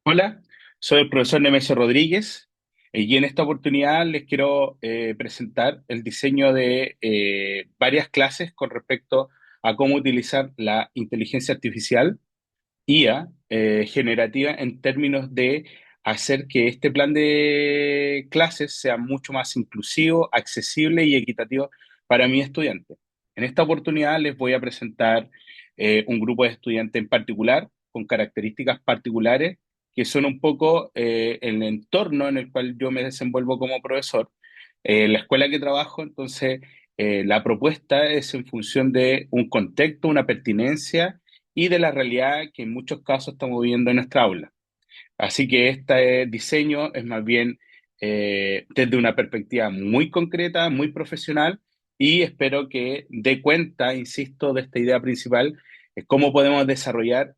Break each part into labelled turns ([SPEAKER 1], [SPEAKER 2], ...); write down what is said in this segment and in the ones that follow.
[SPEAKER 1] Hola, soy el profesor Nemesio Rodríguez y en esta oportunidad les quiero presentar el diseño de varias clases con respecto a cómo utilizar la inteligencia artificial, IA, generativa en términos de hacer que este plan de clases sea mucho más inclusivo, accesible y equitativo para mi estudiante. En esta oportunidad les voy a presentar un grupo de estudiantes en particular, con características particulares, que son un poco el entorno en el cual yo me desenvuelvo como profesor. La escuela que trabajo, entonces, la propuesta es en función de un contexto, una pertinencia y de la realidad que en muchos casos estamos viviendo en nuestra aula. Así que este diseño es más bien desde una perspectiva muy concreta, muy profesional, y espero que dé cuenta, insisto, de esta idea principal, cómo podemos desarrollar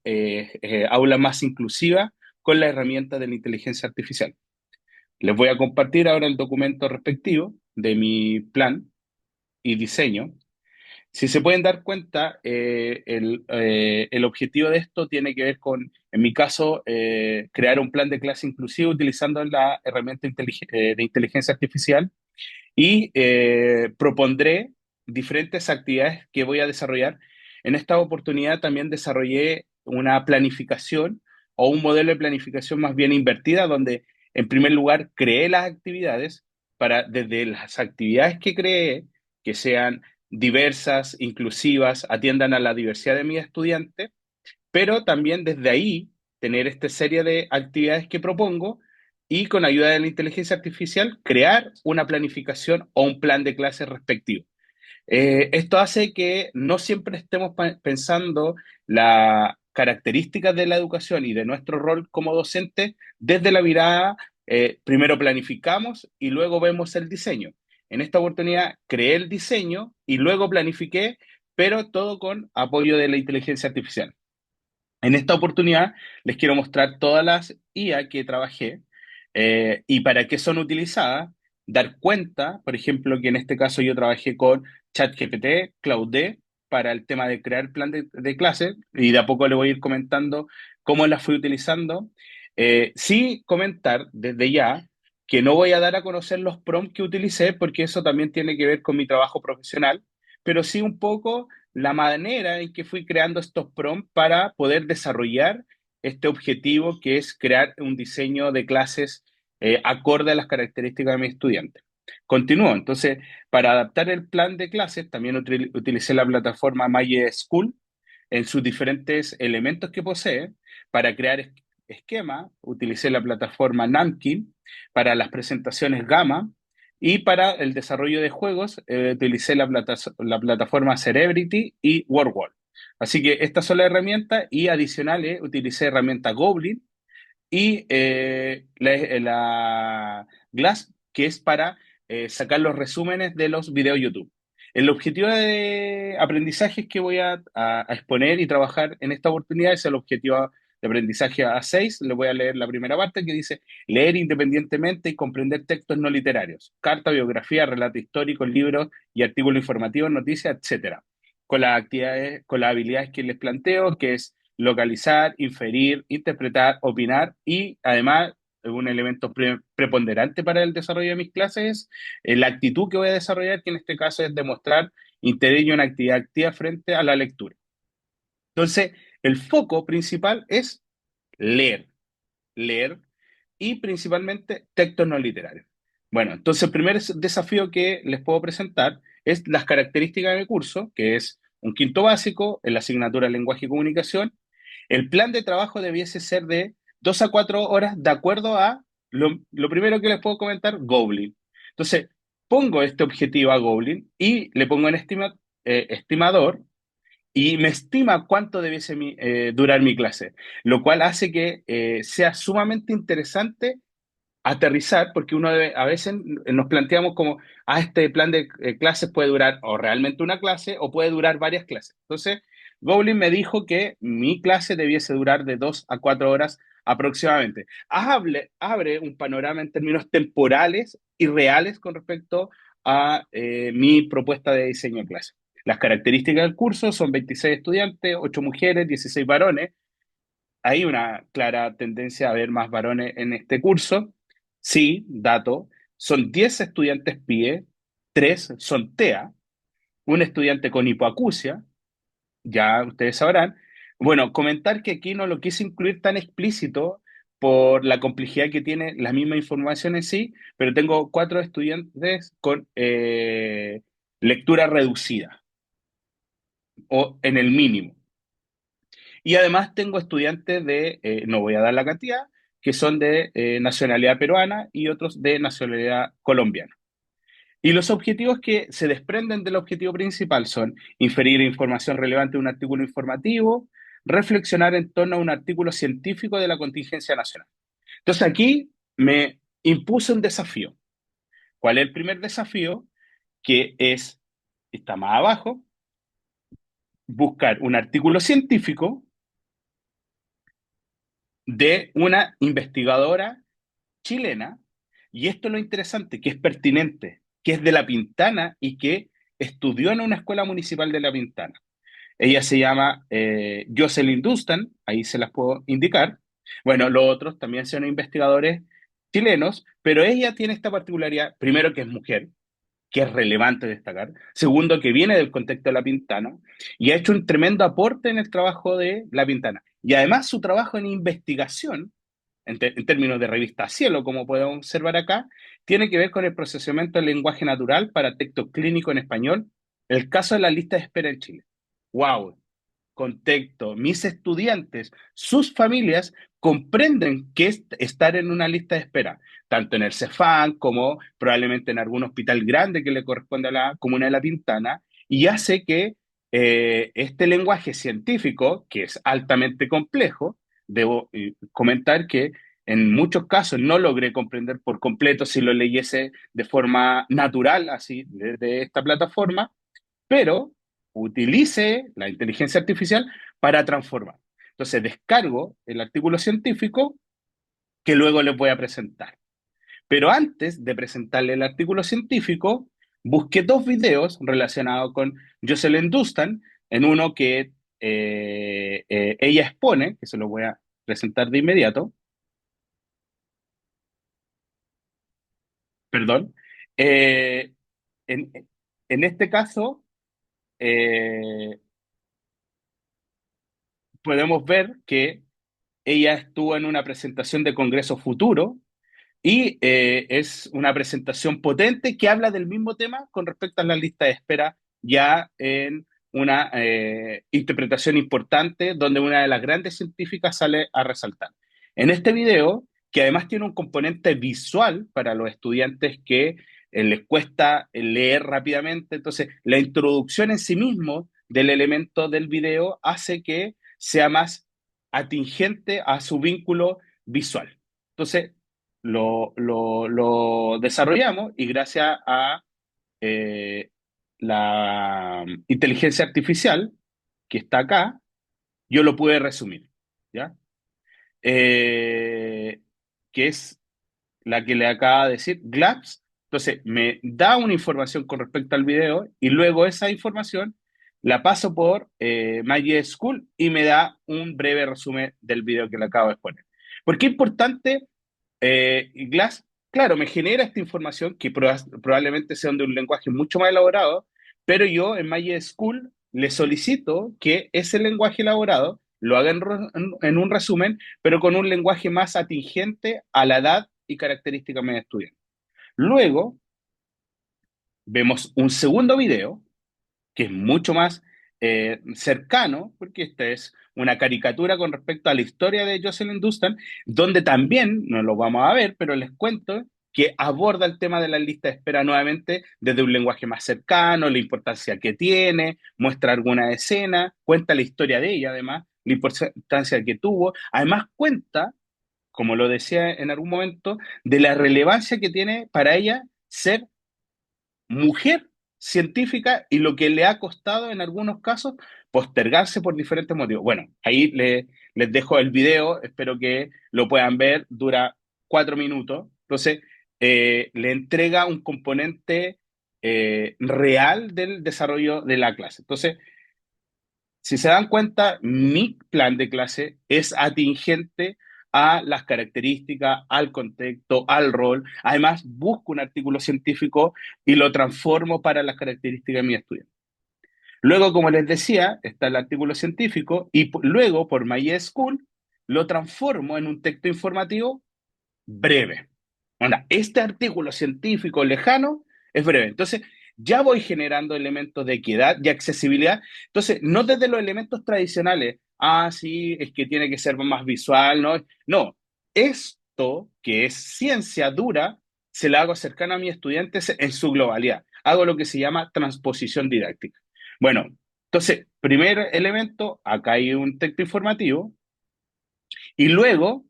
[SPEAKER 1] aulas más inclusivas con la herramienta de la inteligencia artificial. Les voy a compartir ahora el documento respectivo de mi plan y diseño. Si se pueden dar cuenta, el objetivo de esto tiene que ver con, en mi caso, crear un plan de clase inclusivo utilizando la herramienta de inteligencia artificial y propondré diferentes actividades que voy a desarrollar. En esta oportunidad también desarrollé una planificación o un modelo de planificación más bien invertida, donde en primer lugar creé las actividades para desde las actividades que creé, que sean diversas, inclusivas, atiendan a la diversidad de mis estudiantes, pero también desde ahí tener esta serie de actividades que propongo y con ayuda de la inteligencia artificial crear una planificación o un plan de clases respectivo. Esto hace que no siempre estemos pensando las características de la educación y de nuestro rol como docente desde la mirada, primero planificamos y luego vemos el diseño. En esta oportunidad creé el diseño y luego planifiqué, pero todo con apoyo de la inteligencia artificial. En esta oportunidad les quiero mostrar todas las IA que trabajé y para qué son utilizadas, dar cuenta, por ejemplo, que en este caso yo trabajé con ChatGPT, Claude, para el tema de crear plan de clase y de a poco le voy a ir comentando cómo las fui utilizando. Sí comentar desde ya que no voy a dar a conocer los prompts que utilicé porque eso también tiene que ver con mi trabajo profesional, pero sí un poco la manera en que fui creando estos prompts para poder desarrollar este objetivo que es crear un diseño de clases acorde a las características de mis estudiantes. Continúo, entonces, para adaptar el plan de clases, también utilicé la plataforma MySchool en sus diferentes elementos que posee. Para crear esquema, utilicé la plataforma Namkin, para las presentaciones Gamma, y para el desarrollo de juegos, utilicé la plataforma Cerebrity y WordWall. Así que estas son las herramientas y adicionales utilicé herramienta Goblin y la Glass, que es para sacar los resúmenes de los videos YouTube. El objetivo de aprendizaje que voy a exponer y trabajar en esta oportunidad es el objetivo de aprendizaje A6. Le voy a leer la primera parte que dice: leer independientemente y comprender textos no literarios, carta, biografía, relato histórico, libros y artículos informativos, noticias, etcétera. Con las actividades, con las habilidades que les planteo, que es localizar, inferir, interpretar, opinar y además un elemento preponderante para el desarrollo de mis clases es la actitud que voy a desarrollar, que en este caso es demostrar interés y una actividad activa frente a la lectura. Entonces, el foco principal es leer, leer y principalmente textos no literarios. Bueno, entonces el primer desafío que les puedo presentar es las características de mi curso, que es un quinto básico en la asignatura de lenguaje y comunicación. El plan de trabajo debiese ser de 2 a 4 horas de acuerdo a lo primero que les puedo comentar, Goblin. Entonces, pongo este objetivo a Goblin y le pongo en estimador y me estima cuánto debiese durar mi clase, lo cual hace que sea sumamente interesante aterrizar, porque a veces nos planteamos como, este plan de clases puede durar o realmente una clase o puede durar varias clases. Entonces, Goblin me dijo que mi clase debiese durar de 2 a 4 horas aproximadamente. Abre un panorama en términos temporales y reales con respecto a mi propuesta de diseño de clase. Las características del curso son 26 estudiantes, 8 mujeres, 16 varones, hay una clara tendencia a ver más varones en este curso. Sí, dato, son 10 estudiantes PIE, 3 son TEA, un estudiante con hipoacusia, ya ustedes sabrán. Bueno, comentar que aquí no lo quise incluir tan explícito por la complejidad que tiene la misma información en sí, pero tengo 4 estudiantes con lectura reducida o en el mínimo. Y además tengo estudiantes de, no voy a dar la cantidad, que son de nacionalidad peruana y otros de nacionalidad colombiana. Y los objetivos que se desprenden del objetivo principal son inferir información relevante de un artículo informativo, reflexionar en torno a un artículo científico de la contingencia nacional. Entonces aquí me impuse un desafío. ¿Cuál es el primer desafío? Que es, está más abajo, buscar un artículo científico de una investigadora chilena, y esto es lo interesante, que es pertinente, que es de La Pintana y que estudió en una escuela municipal de La Pintana. Ella se llama Jocelyn Dunstan, ahí se las puedo indicar. Bueno, los otros también son investigadores chilenos, pero ella tiene esta particularidad, primero que es mujer, que es relevante destacar, segundo que viene del contexto de La Pintana y ha hecho un tremendo aporte en el trabajo de La Pintana. Y además su trabajo en investigación en términos de revista Cielo, como podemos observar acá, tiene que ver con el procesamiento del lenguaje natural para texto clínico en español, el caso de la lista de espera en Chile. ¡Wow! Contexto. Mis estudiantes, sus familias comprenden que es estar en una lista de espera, tanto en el Cefam como probablemente en algún hospital grande que le corresponde a la comuna de La Pintana, y hace que este lenguaje científico, que es altamente complejo, debo comentar que en muchos casos no logré comprender por completo si lo leyese de forma natural, así, desde esta plataforma, pero utilice la inteligencia artificial para transformar. Entonces descargo el artículo científico que luego les voy a presentar. Pero antes de presentarle el artículo científico, busqué dos videos relacionados con Jocelyn Dustan, en uno que ella expone, que se lo voy a presentar de inmediato, perdón. Eh, en, en este caso, eh, podemos ver que ella estuvo en una presentación de Congreso Futuro y es una presentación potente que habla del mismo tema con respecto a la lista de espera, ya en una interpretación importante donde una de las grandes científicas sale a resaltar. En este video, que además tiene un componente visual para los estudiantes que les cuesta leer rápidamente, entonces la introducción en sí mismo del elemento del video hace que sea más atingente a su vínculo visual. Entonces, lo desarrollamos y gracias a eh, la inteligencia artificial que está acá, yo lo pude resumir, ¿ya? Eh, que es la que le acaba de decir Glaps. Entonces, me da una información con respecto al video y luego esa información la paso por Magic School y me da un breve resumen del video que le acabo de exponer. ¿Por qué es importante Glass? Claro, me genera esta información que probablemente sea de un lenguaje mucho más elaborado, pero yo en Magic School le solicito que ese lenguaje elaborado lo haga en un resumen, pero con un lenguaje más atingente a la edad y características de mi estudiante. Luego vemos un segundo video que es mucho más cercano, porque esta es una caricatura con respecto a la historia de Jocelyn Dustan, donde también, no lo vamos a ver, pero les cuento que aborda el tema de la lista de espera nuevamente desde un lenguaje más cercano, la importancia que tiene, muestra alguna escena, cuenta la historia de ella además, la importancia que tuvo, además cuenta, como lo decía en algún momento, de la relevancia que tiene para ella ser mujer científica y lo que le ha costado en algunos casos postergarse por diferentes motivos. Bueno, ahí les dejo el video, espero que lo puedan ver, dura 4 minutos. Entonces, le entrega un componente real del desarrollo de la clase. Entonces, si se dan cuenta, mi plan de clase es atingente a las características, al contexto, al rol. Además, busco un artículo científico y lo transformo para las características de mi estudiante. Luego, como les decía, está el artículo científico y luego, por MySchool, lo transformo en un texto informativo breve. Onda, este artículo científico lejano es breve. Entonces, ya voy generando elementos de equidad y accesibilidad. Entonces, no desde los elementos tradicionales, sí, es que tiene que ser más visual, ¿no? No, esto que es ciencia dura, se la hago cercana a mis estudiantes en su globalidad. Hago lo que se llama transposición didáctica. Bueno, entonces, primer elemento, acá hay un texto informativo, y luego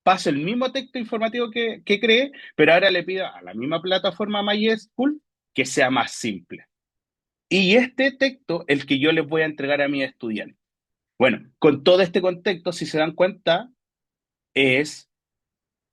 [SPEAKER 1] paso el mismo texto informativo que creé, pero ahora le pido a la misma plataforma MySchool que sea más simple. Y este texto, el que yo les voy a entregar a mis estudiantes. Bueno, con todo este contexto, si se dan cuenta, es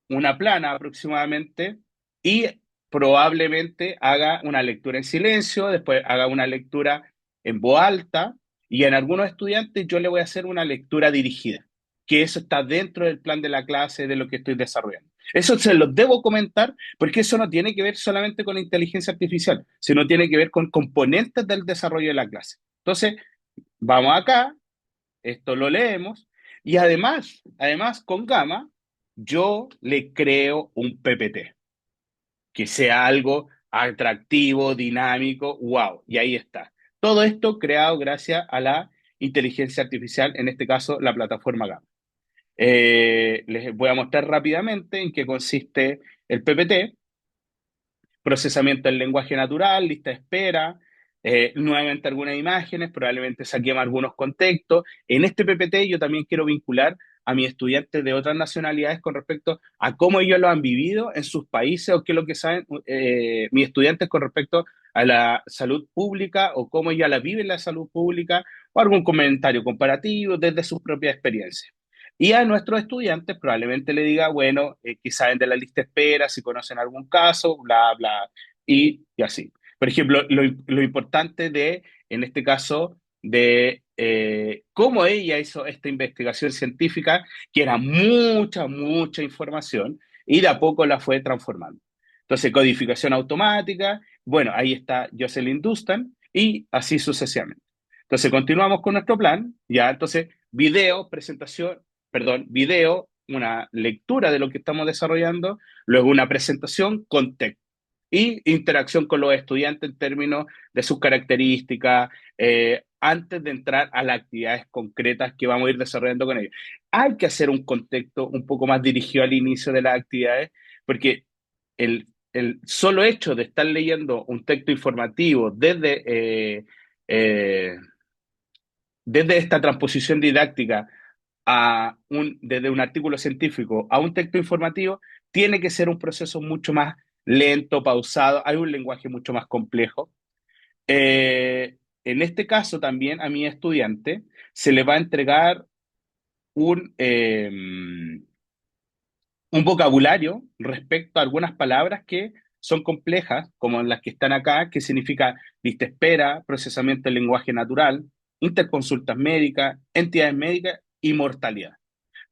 [SPEAKER 1] una plana aproximadamente y probablemente haga una lectura en silencio, después haga una lectura en voz alta y en algunos estudiantes yo le voy a hacer una lectura dirigida, que eso está dentro del plan de la clase, de lo que estoy desarrollando. Eso se los debo comentar porque eso no tiene que ver solamente con inteligencia artificial, sino tiene que ver con componentes del desarrollo de la clase. Entonces, vamos acá, esto lo leemos y además con Gamma, yo le creo un PPT, que sea algo atractivo, dinámico, wow, y ahí está. Todo esto creado gracias a la inteligencia artificial, en este caso la plataforma Gamma. Les voy a mostrar rápidamente en qué consiste el PPT: procesamiento del lenguaje natural, lista de espera, nuevamente algunas imágenes, probablemente saquemos algunos contextos. En este PPT yo también quiero vincular a mis estudiantes de otras nacionalidades con respecto a cómo ellos lo han vivido en sus países o qué es lo que saben mis estudiantes con respecto a la salud pública o cómo ellos la viven la salud pública o algún comentario comparativo desde sus propias experiencias. Y a nuestros estudiantes probablemente le diga, bueno, qué saben de la lista de espera, si conocen algún caso, bla, bla, y así. Por ejemplo, lo importante de, en este caso, de cómo ella hizo esta investigación científica, que era mucha información, y de a poco la fue transformando. Entonces, codificación automática, bueno, ahí está Jocelyn Dustan, y así sucesivamente. Entonces, continuamos con nuestro plan, ya, entonces, video, presentación, perdón, video, una lectura de lo que estamos desarrollando, luego una presentación con texto y interacción con los estudiantes en términos de sus características, antes de entrar a las actividades concretas que vamos a ir desarrollando con ellos. Hay que hacer un contexto un poco más dirigido al inicio de las actividades, porque el solo hecho de estar leyendo un texto informativo eh, desde esta transposición didáctica desde un artículo científico a un texto informativo, tiene que ser un proceso mucho más lento, pausado, hay un lenguaje mucho más complejo. En este caso también a mi estudiante se le va a entregar un, eh, un vocabulario respecto a algunas palabras que son complejas, como las que están acá, que significa lista espera, procesamiento del lenguaje natural, interconsultas médicas, entidades médicas y mortalidad,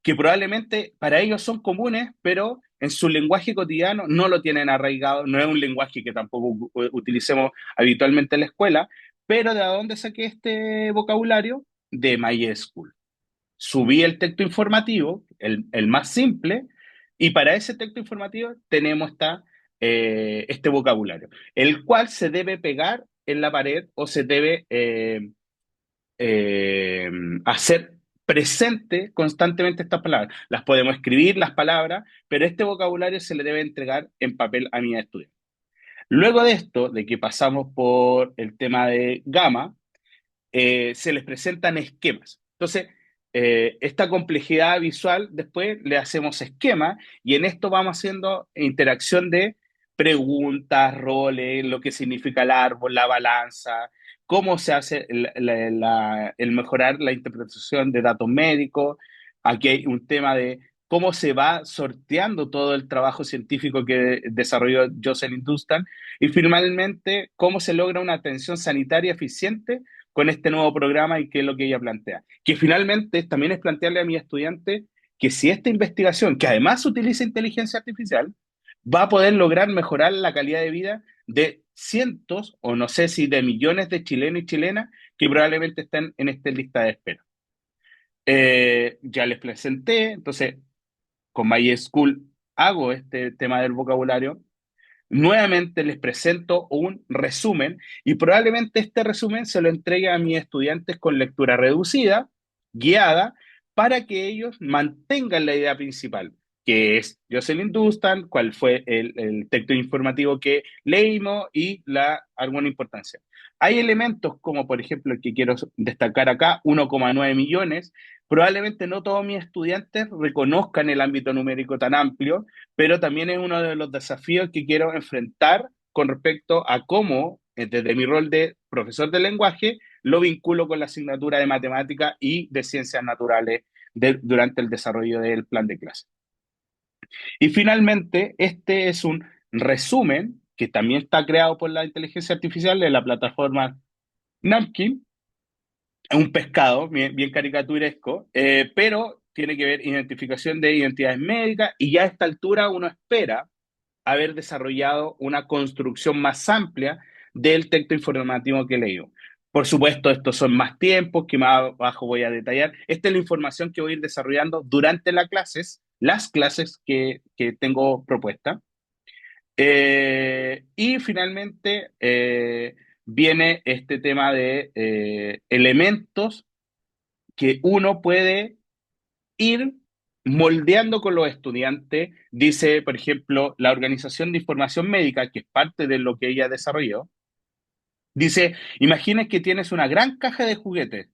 [SPEAKER 1] que probablemente para ellos son comunes, pero en su lenguaje cotidiano no lo tienen arraigado, no es un lenguaje que tampoco utilicemos habitualmente en la escuela, pero ¿de dónde saqué este vocabulario? De MySchool. Subí el texto informativo, el más simple, y para ese texto informativo tenemos este vocabulario, el cual se debe pegar en la pared o se debe eh, hacer presente constantemente estas palabras. Las podemos escribir, las palabras, pero este vocabulario se le debe entregar en papel a mis estudiantes. Luego de esto, de que pasamos por el tema de Gamma, se les presentan esquemas. Entonces, esta complejidad visual, después le hacemos esquema y en esto vamos haciendo interacción de preguntas, roles, lo que significa el árbol, la balanza, cómo se hace el mejorar la interpretación de datos médicos. Aquí hay un tema de cómo se va sorteando todo el trabajo científico que desarrolló Jocelyn Dustan y finalmente cómo se logra una atención sanitaria eficiente con este nuevo programa y qué es lo que ella plantea. Que finalmente también es plantearle a mi estudiante que si esta investigación, que además utiliza inteligencia artificial, va a poder lograr mejorar la calidad de vida de cientos, o no sé si de millones de chilenos y chilenas que probablemente están en esta lista de espera. Ya les presenté, entonces con MySchool hago este tema del vocabulario. Nuevamente les presento un resumen y probablemente este resumen se lo entregue a mis estudiantes con lectura reducida, guiada, para que ellos mantengan la idea principal, que es Jocelyn Dunstan, cuál fue el texto informativo que leímos y alguna importancia. Hay elementos como, por ejemplo, el que quiero destacar acá, 1,9 millones. Probablemente no todos mis estudiantes reconozcan el ámbito numérico tan amplio, pero también es uno de los desafíos que quiero enfrentar con respecto a cómo, desde mi rol de profesor de lenguaje, lo vinculo con la asignatura de matemática y de ciencias naturales durante el desarrollo del plan de clase. Y finalmente, este es un resumen que también está creado por la inteligencia artificial de la plataforma Napkin, un pescado bien, bien caricaturesco, pero tiene que ver identificación de identidades médicas y ya a esta altura uno espera haber desarrollado una construcción más amplia del texto informativo que leí. Por supuesto, estos son más tiempos que más abajo voy a detallar. Esta es la información que voy a ir desarrollando durante las clases que tengo propuesta. Y finalmente viene este tema de elementos que uno puede ir moldeando con los estudiantes. Dice, por ejemplo, la Organización de Información Médica, que es parte de lo que ella desarrolló, dice, imagines que tienes una gran caja de juguetes,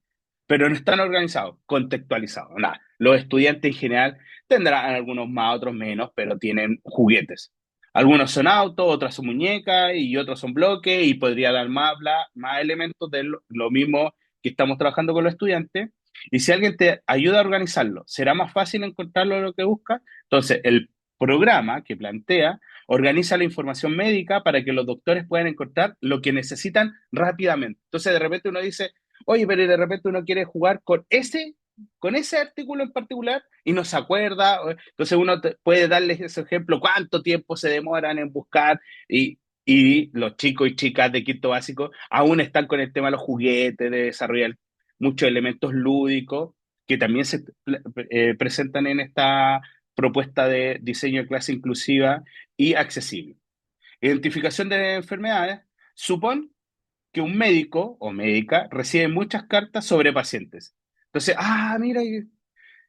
[SPEAKER 1] pero no están organizados, contextualizados. Nada, los estudiantes en general tendrán algunos más, otros menos, pero tienen juguetes. Algunos son autos, otras son muñecas y otros son bloques y podría dar más elementos de lo mismo que estamos trabajando con los estudiantes. Y si alguien te ayuda a organizarlo, ¿será más fácil encontrarlo lo que busca? Entonces, el programa que plantea organiza la información médica para que los doctores puedan encontrar lo que necesitan rápidamente. Entonces, de repente uno dice, oye, pero de repente uno quiere jugar con ese artículo en particular y no se acuerda. Entonces uno puede darles ese ejemplo, cuánto tiempo se demoran en buscar y los chicos y chicas de quinto básico aún están con el tema de los juguetes, de desarrollar muchos elementos lúdicos que también se presentan en esta propuesta de diseño de clase inclusiva y accesible. Identificación de enfermedades. Supón que un médico o médica recibe muchas cartas sobre pacientes. Entonces, mira,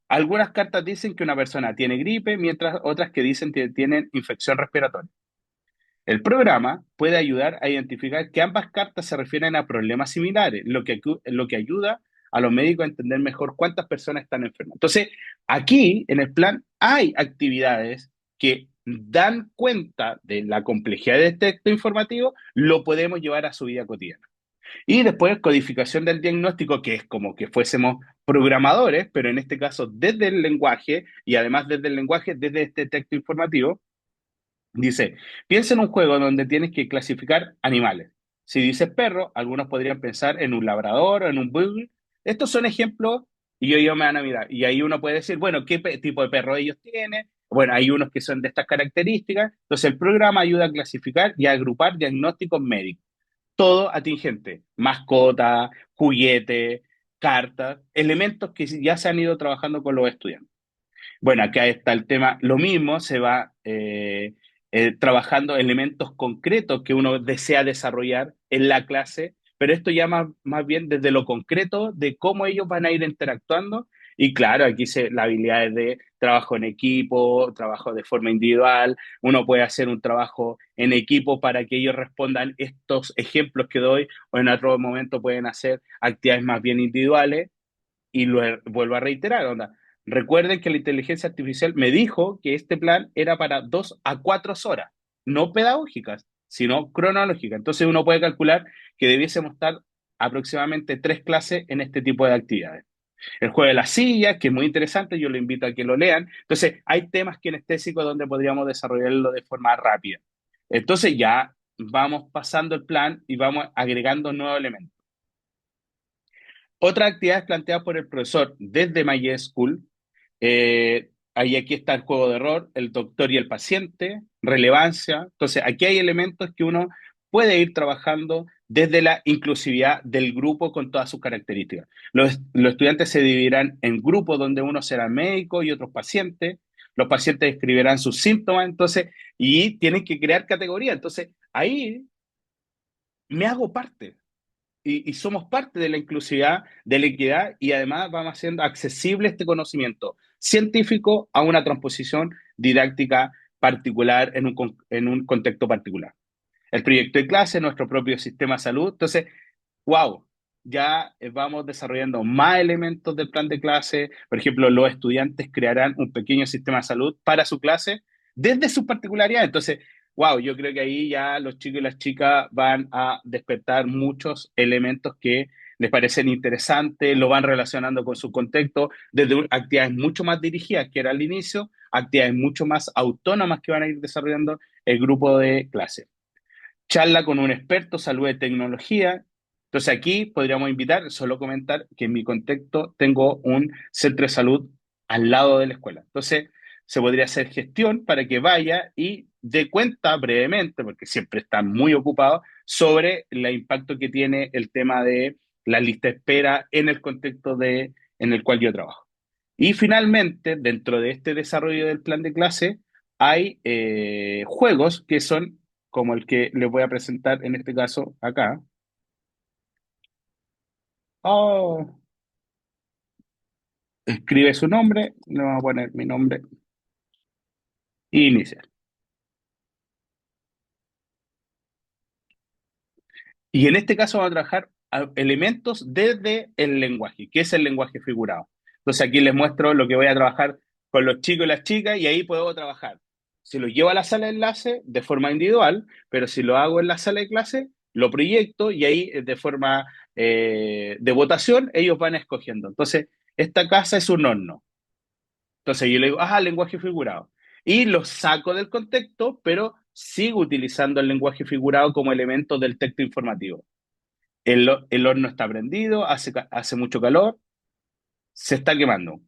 [SPEAKER 1] algunas cartas dicen que una persona tiene gripe, mientras otras que dicen que tienen infección respiratoria. El programa puede ayudar a identificar que ambas cartas se refieren a problemas similares, lo que ayuda a los médicos a entender mejor cuántas personas están enfermas. Entonces, aquí en el plan hay actividades que dan cuenta de la complejidad del texto informativo, lo podemos llevar a su vida cotidiana. Y después codificación del diagnóstico, que es como que fuésemos programadores, pero en este caso desde el lenguaje y además desde el lenguaje, desde este texto informativo. Dice, piensa en un juego donde tienes que clasificar animales. Si dices perro, algunos podrían pensar en un labrador o en un beagle. Estos son ejemplos y ellos me van a mirar. Y ahí uno puede decir, bueno, ¿qué tipo de perro ellos tienen? Bueno, hay unos que son de estas características. Entonces el programa ayuda a clasificar y a agrupar diagnósticos médicos. Todo atingente, mascota, juguete, cartas, elementos que ya se han ido trabajando con los estudiantes. Bueno, acá está el tema, lo mismo, se va trabajando elementos concretos que uno desea desarrollar en la clase, pero esto ya más bien desde lo concreto de cómo ellos van a ir interactuando. Y claro, aquí la habilidad de trabajo en equipo, trabajo de forma individual, uno puede hacer un trabajo en equipo para que ellos respondan estos ejemplos que doy, o en otro momento pueden hacer actividades más bien individuales y lo vuelvo a reiterar, onda. Recuerden que la inteligencia artificial me dijo que este plan era para 2 a 4 horas, no pedagógicas, sino cronológicas. Entonces uno puede calcular que debiésemos estar aproximadamente 3 clases en este tipo de actividades. El juego de las sillas, que es muy interesante, yo lo invito a que lo lean. Entonces, hay temas kinestésicos donde podríamos desarrollarlo de forma rápida. Entonces, ya vamos pasando el plan y vamos agregando nuevos elementos. Otras actividades planteadas por el profesor desde My School, ahí aquí está el juego de rol, el doctor y el paciente, relevancia. Entonces, aquí hay elementos que uno puede ir trabajando desde la inclusividad del grupo con todas sus características. Los estudiantes se dividirán en grupos donde uno será médico y otros pacientes. Los pacientes escribirán sus síntomas, entonces, y tienen que crear categorías. Entonces, ahí me hago parte y somos parte de la inclusividad, de la equidad y además vamos haciendo accesible este conocimiento científico a una transposición didáctica particular en un contexto particular. El proyecto de clase, nuestro propio sistema de salud. Entonces, wow, ya vamos desarrollando más elementos del plan de clase. Por ejemplo, los estudiantes crearán un pequeño sistema de salud para su clase desde sus particularidades. Entonces, wow, yo creo que ahí ya los chicos y las chicas van a despertar muchos elementos que les parecen interesantes, lo van relacionando con su contexto, desde actividades mucho más dirigidas que era al inicio, actividades mucho más autónomas que van a ir desarrollando el grupo de clase. Charla con un experto, salud de tecnología. Entonces aquí podríamos invitar, solo comentar que en mi contexto tengo un centro de salud al lado de la escuela. Entonces se podría hacer gestión para que vaya y dé cuenta brevemente, porque siempre están muy ocupados, sobre el impacto que tiene el tema de la lista de espera en el contexto en el cual yo trabajo. Y finalmente, dentro de este desarrollo del plan de clase, hay juegos que son como el que les voy a presentar en este caso acá. Oh, escribe su nombre, le vamos a poner mi nombre e inicia. Y en este caso vamos a trabajar elementos desde el lenguaje, que es el lenguaje figurado. Entonces aquí les muestro lo que voy a trabajar con los chicos y las chicas y ahí puedo trabajar. Si lo llevo a la sala de enlace de forma individual, pero si lo hago en la sala de clase, lo proyecto y ahí de forma de votación ellos van escogiendo. Entonces, esta casa es un horno. Entonces yo le digo, lenguaje figurado. Y lo saco del contexto, pero sigo utilizando el lenguaje figurado como elemento del texto informativo. El horno está prendido, hace mucho calor, se está quemando.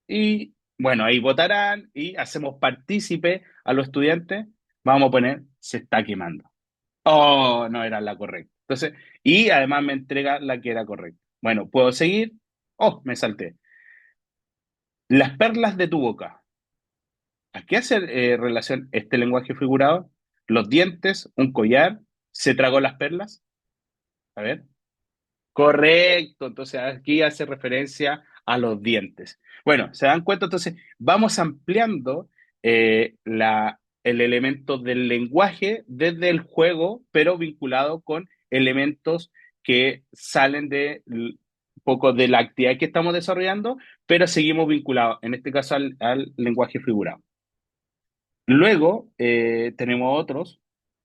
[SPEAKER 1] Y bueno, ahí votarán y hacemos partícipe a los estudiantes. Vamos a poner, se está quemando. Oh, no era la correcta. Entonces, y además me entrega la que era correcta. Bueno, ¿puedo seguir? Oh, me salté. Las perlas de tu boca. ¿A qué hace relación este lenguaje figurado? Los dientes, un collar, se tragó las perlas. A ver. Correcto, entonces aquí hace referencia a los dientes. Bueno, ¿se dan cuenta? Entonces vamos ampliando el elemento del lenguaje desde el juego, pero vinculado con elementos que salen de un poco de la actividad que estamos desarrollando, pero seguimos vinculados, en este caso al lenguaje figurado. Luego tenemos otros,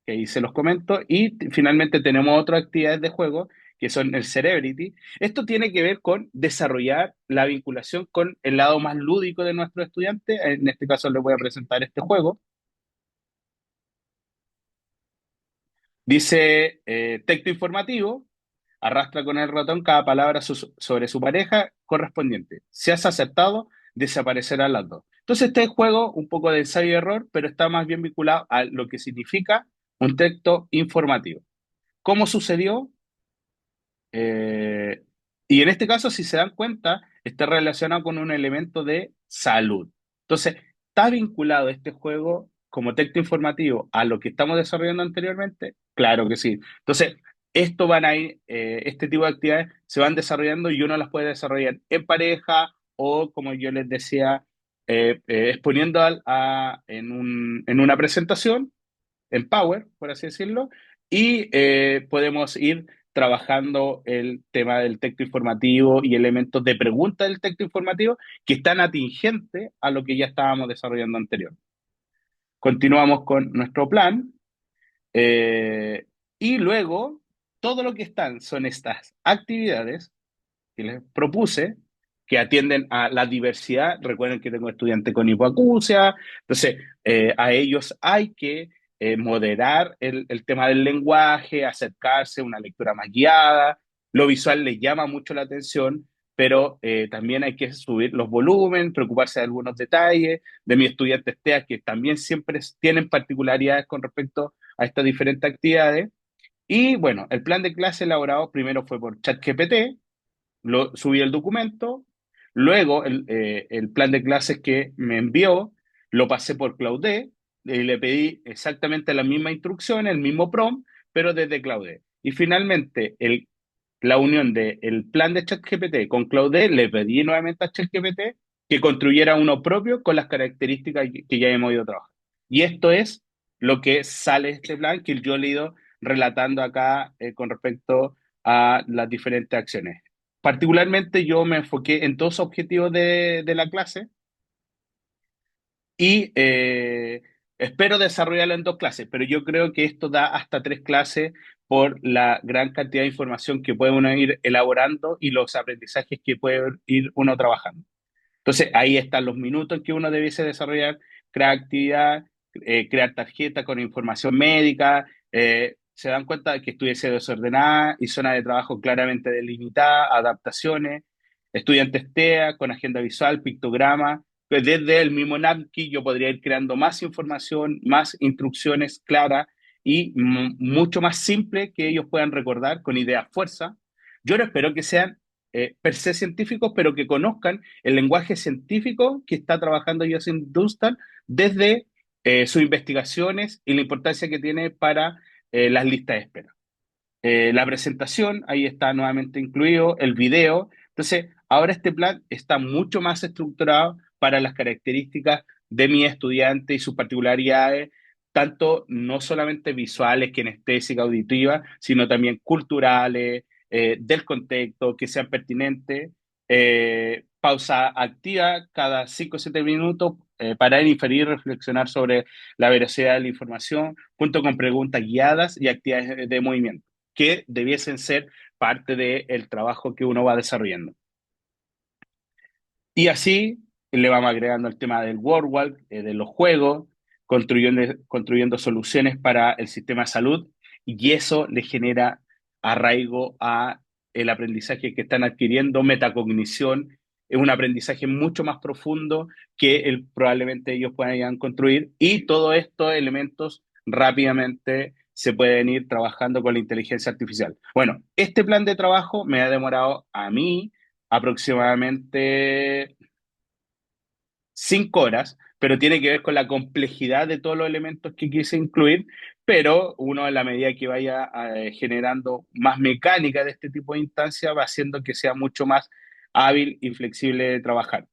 [SPEAKER 1] que ahí se los comento, y finalmente tenemos otras actividades de juego, que son el Cerebrity. Esto tiene que ver con desarrollar la vinculación con el lado más lúdico de nuestros estudiantes. En este caso les voy a presentar este juego. Dice texto informativo, arrastra con el ratón cada palabra sobre su pareja correspondiente. Si has acertado, desaparecerán las dos. Entonces, este juego, un poco de ensayo y error, pero está más bien vinculado a lo que significa un texto informativo. ¿Cómo sucedió? Eh, y en este caso, si se dan cuenta, está relacionado con un elemento de salud. Entonces, ¿está vinculado este juego como texto informativo a lo que estamos desarrollando anteriormente? Claro que sí. Entonces, esto van a ir, este tipo de actividades se van desarrollando y uno las puede desarrollar en pareja o, como yo les decía, exponiendo en una presentación en Power, por así decirlo, y podemos ir trabajando el tema del texto informativo y elementos de pregunta del texto informativo que están atingentes a lo que ya estábamos desarrollando anterior. Continuamos con nuestro plan eh, y luego todo lo que están son estas actividades que les propuse que atienden a la diversidad. Recuerden que tengo estudiantes con hipoacusia, entonces a ellos hay que moderar el tema del lenguaje, acercarse a una lectura más guiada. Lo visual les llama mucho la atención, pero también hay que subir los volúmenes, preocuparse de algunos detalles, de mis estudiantes TEA, que también siempre tienen particularidades con respecto a estas diferentes actividades. Y bueno, el plan de clase elaborado primero fue por ChatGPT, subí el documento, luego el plan de clases que me envió lo pasé por Claude y le pedí exactamente la misma instrucción, el mismo prompt, pero desde Claude. Y finalmente, la unión del plan de ChatGPT con Claude, le pedí nuevamente a ChatGPT que construyera uno propio con las características que ya hemos ido trabajando. Y esto es lo que sale de este plan que yo le he ido relatando acá con respecto a las diferentes acciones. Particularmente yo me enfoqué en dos objetivos de la clase y espero desarrollarlo en dos clases, pero yo creo que esto da hasta tres clases por la gran cantidad de información que puede uno ir elaborando y los aprendizajes que puede ir uno trabajando. Entonces, ahí están los minutos que uno debiese desarrollar, crear actividad, crear tarjeta con información médica, se dan cuenta de que estuviese desordenada y zona de trabajo claramente delimitada, adaptaciones, estudiantes TEA con agenda visual, pictograma. Pues desde el mismo NAPKI yo podría ir creando más información, más instrucciones claras y mucho más simple que ellos puedan recordar con ideas fuerza. Yo no espero que sean per se científicos, pero que conozcan el lenguaje científico que está trabajando Joseph Dunstan desde sus investigaciones y la importancia que tiene para las listas de espera. La presentación, ahí está nuevamente incluido, el video. Entonces, ahora este plan está mucho más estructurado para las características de mi estudiante y sus particularidades, tanto no solamente visuales, kinestésicas, auditivas, sino también culturales, del contexto, que sean pertinentes. Pausa activa cada 5 o 7 minutos para inferir y reflexionar sobre la veracidad de la información, junto con preguntas guiadas y actividades de movimiento que debiesen ser parte del trabajo que uno va desarrollando. Y así le vamos agregando el tema del WordWalk, de los juegos, construyendo soluciones para el sistema de salud, y eso le genera arraigo a el aprendizaje que están adquiriendo, metacognición, es un aprendizaje mucho más profundo que probablemente ellos puedan construir, y todos estos elementos rápidamente se pueden ir trabajando con la inteligencia artificial. Bueno, este plan de trabajo me ha demorado a mí aproximadamente 5 horas, pero tiene que ver con la complejidad de todos los elementos que quise incluir, pero uno en la medida que vaya generando más mecánica de este tipo de instancias va haciendo que sea mucho más hábil y flexible de trabajar.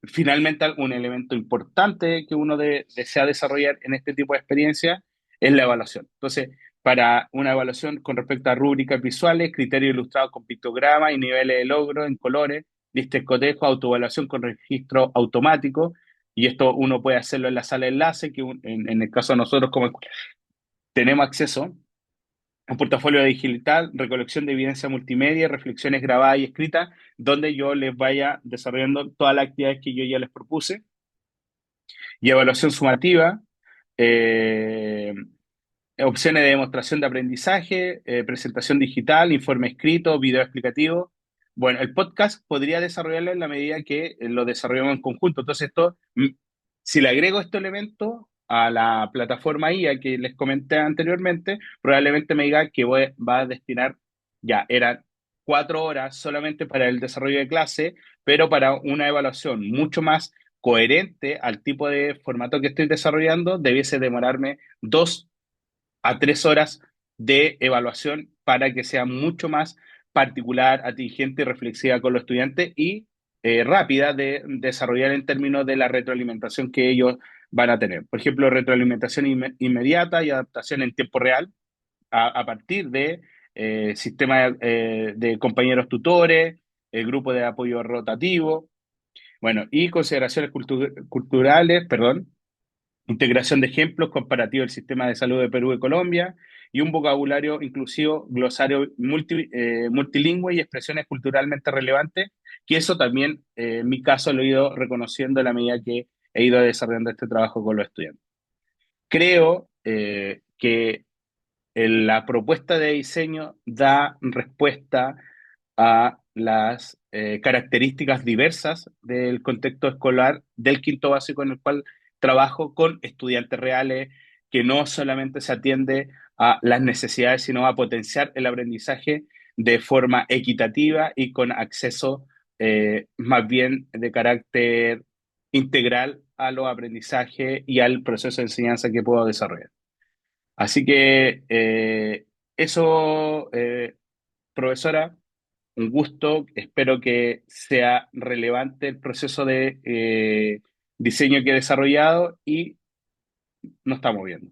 [SPEAKER 1] Finalmente, un elemento importante que uno desea desarrollar en este tipo de experiencia es la evaluación. Entonces, para una evaluación con respecto a rúbricas visuales, criterios ilustrados con pictogramas y niveles de logro en colores, lista de cotejo, autoevaluación con registro automático, y esto uno puede hacerlo en la sala de enlace, que en el caso de nosotros como tenemos acceso a un portafolio digital, recolección de evidencia multimedia, reflexiones grabadas y escritas, donde yo les vaya desarrollando todas las actividades que yo ya les propuse, y evaluación sumativa, eh, opciones de demostración de aprendizaje, presentación digital, informe escrito, video explicativo. Bueno, el podcast podría desarrollarlo en la medida que lo desarrollamos en conjunto. Entonces, si le agrego este elemento a la plataforma IA que les comenté anteriormente, probablemente me diga que va a destinar, ya, eran 4 horas solamente para el desarrollo de clase, pero para una evaluación mucho más coherente al tipo de formato que estoy desarrollando, debiese demorarme 2 a 3 horas de evaluación para que sea mucho más particular, atingente y reflexiva con los estudiantes y rápida de desarrollar en términos de la retroalimentación que ellos van a tener. Por ejemplo, retroalimentación inmediata y adaptación en tiempo real a partir de sistemas de compañeros tutores, el grupo de apoyo rotativo, bueno, y consideraciones culturales, perdón, integración de ejemplos comparativo del sistema de salud de Perú y Colombia, y un vocabulario inclusivo, glosario multilingüe y expresiones culturalmente relevantes, que eso también, en mi caso, lo he ido reconociendo a la medida que he ido desarrollando este trabajo con los estudiantes. Creo que la propuesta de diseño da respuesta a las características diversas del contexto escolar del quinto básico en el cual trabajo con estudiantes reales, que no solamente se atiende a las necesidades, sino a potenciar el aprendizaje de forma equitativa y con acceso más bien de carácter integral a los aprendizajes y al proceso de enseñanza que puedo desarrollar. Así que eso, profesora, un gusto. Espero que sea relevante el proceso de diseño que he desarrollado y nos estamos viendo.